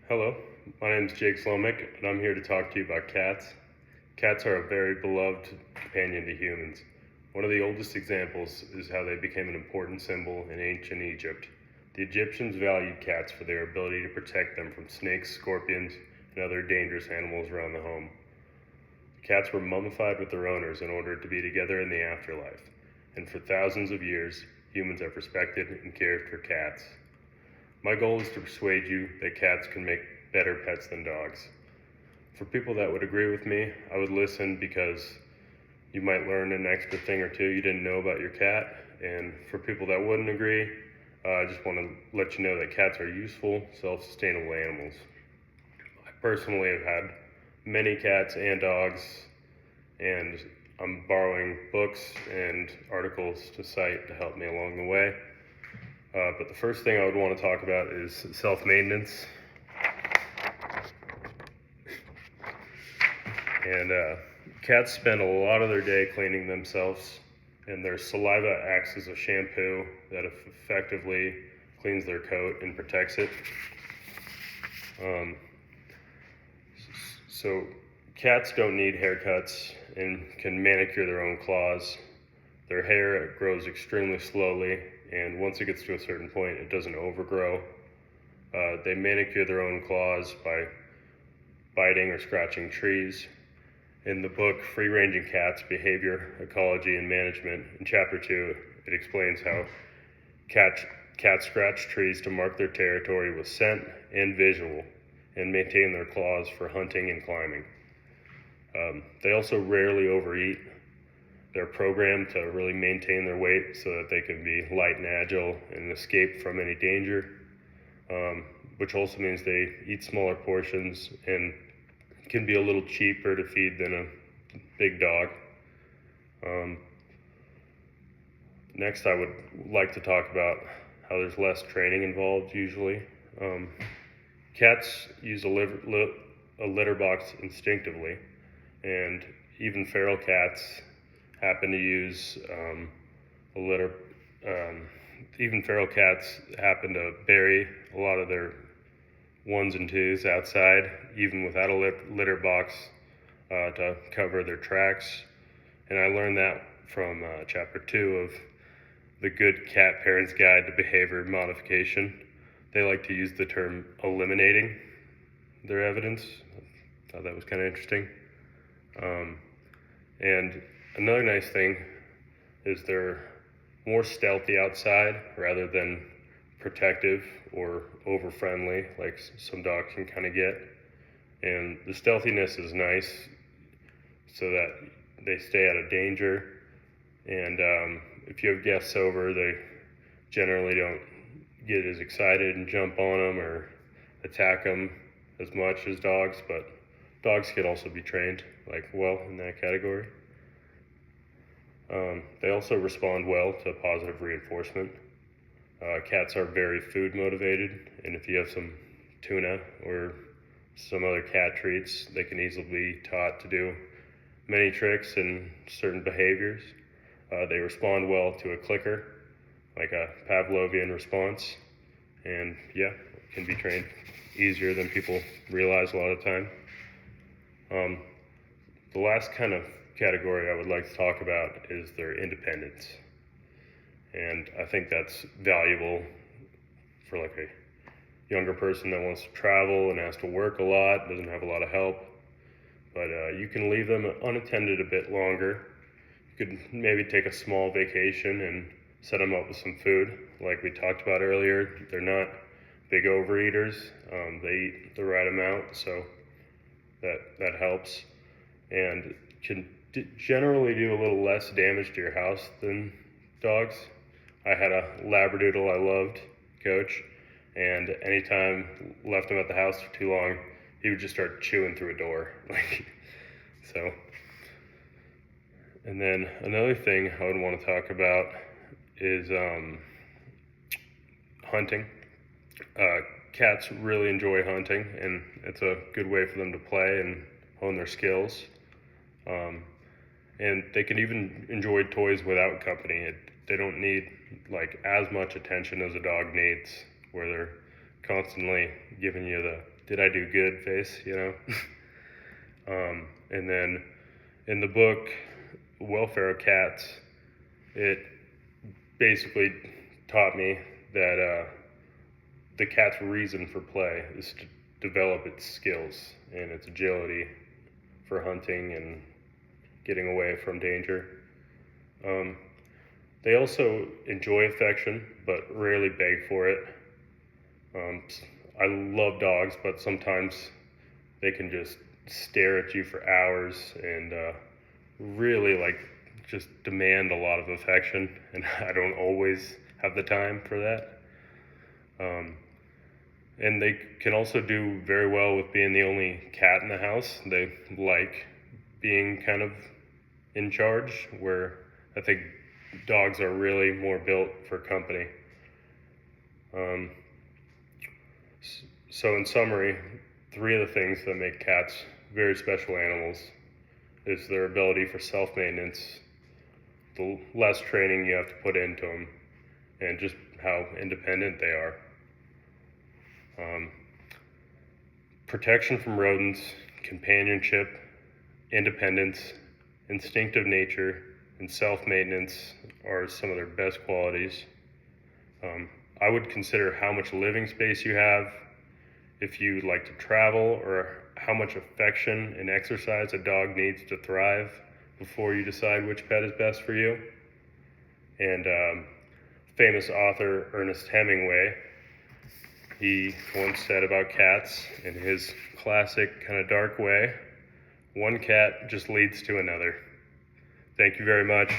Hello, my name is Jake Slomick, and I'm here to talk to you about cats. Cats are a very beloved companion to humans. One of the oldest examples is how they became an important symbol in ancient Egypt. The Egyptians valued cats for their ability to protect them from snakes, scorpions, and other dangerous animals around the home. Cats were mummified with their owners in order to be together in the afterlife, and for thousands of years, humans have respected and cared for cats. My goal is to persuade you that cats can make better pets than dogs. For people that would agree with me, I would listen because you might learn an extra thing or two you didn't know about your cat. And for people that wouldn't agree, I just want to let you know that cats are useful, self-sustainable animals. I personally have had many cats and dogs, and I'm borrowing books and articles to cite to help me along the way. But the first thing I would want to talk about is self-maintenance. And cats spend a lot of their day cleaning themselves, and their saliva acts as a shampoo that effectively cleans their coat and protects it. So cats don't need haircuts and can manicure their own claws. Their hair grows extremely slowly, and once it gets to a certain point, it doesn't overgrow. They manicure their own claws by biting or scratching trees. In the book, Free-Ranging Cats, Behavior, Ecology, and Management, in Chapter 2, it explains how cats scratch trees to mark their territory with scent and visual, and maintain their claws for hunting and climbing. They also rarely overeat. They're programmed to really maintain their weight so that they can be light and agile and escape from any danger, which also means they eat smaller portions and can be a little cheaper to feed than a big dog. Next, I would like to talk about how there's less training involved usually. Cats use a litter box instinctively, and even feral cats happen to use a litter. Even feral cats happen to bury a lot of their ones and twos outside, even without a litter box to cover their tracks. And I learned that from Chapter 2 of the Good Cat Parent's Guide to Behavior Modification. They like to use the term eliminating their evidence. I thought that was kind of interesting. And another nice thing is they're more stealthy outside rather than protective or over friendly like some dogs can kind of get. And the stealthiness is nice so that they stay out of danger. And if you have guests over, they generally don't get as excited and jump on them or attack them as much as dogs, but dogs can also be trained well in that category. They also respond well to positive reinforcement. Cats are very food motivated, and if you have some tuna or some other cat treats, they can easily be taught to do many tricks and certain behaviors. They respond well to a clicker, like a Pavlovian response, and can be trained easier than people realize a lot of the time. The last kind of category I would like to talk about is their independence. And I think that's valuable for a younger person that wants to travel and has to work a lot, doesn't have a lot of help. But you can leave them unattended a bit longer. You could maybe take a small vacation and set them up with some food. Like we talked about earlier, they're not big overeaters. They eat the right amount, so that helps. And can generally do a little less damage to your house than dogs. I had a Labradoodle I loved, Coach, and anytime left him at the house for too long, he would just start chewing through a door. So. And then another thing I would want to talk about is hunting. Cats really enjoy hunting, and it's a good way for them to play and hone their skills. And they can even enjoy toys without company. They don't need as much attention as a dog needs, where they're constantly giving you the did I do good face, you know? And then in the book, Welfare of Cats, it basically taught me that the cat's reason for play is to develop its skills and its agility for hunting and getting away from danger. They also enjoy affection, but rarely beg for it. I love dogs, but sometimes they can just stare at you for hours and really just demand a lot of affection, and I don't always have the time for that. And they can also do very well with being the only cat in the house. They like being kind of in charge, where I think dogs are really more built for company. So in summary, 3 of the things that make cats very special animals is their ability for self-maintenance, the less training you have to put into them, and just how independent they are. Protection from rodents, companionship, independence, instinctive nature, and self-maintenance are some of their best qualities. I would consider how much living space you have, if you like to travel, or how much affection and exercise a dog needs to thrive before you decide which pet is best for you. And famous author Ernest Hemingway, he once said about cats in his classic kind of dark way, one cat just leads to another. Thank you very much.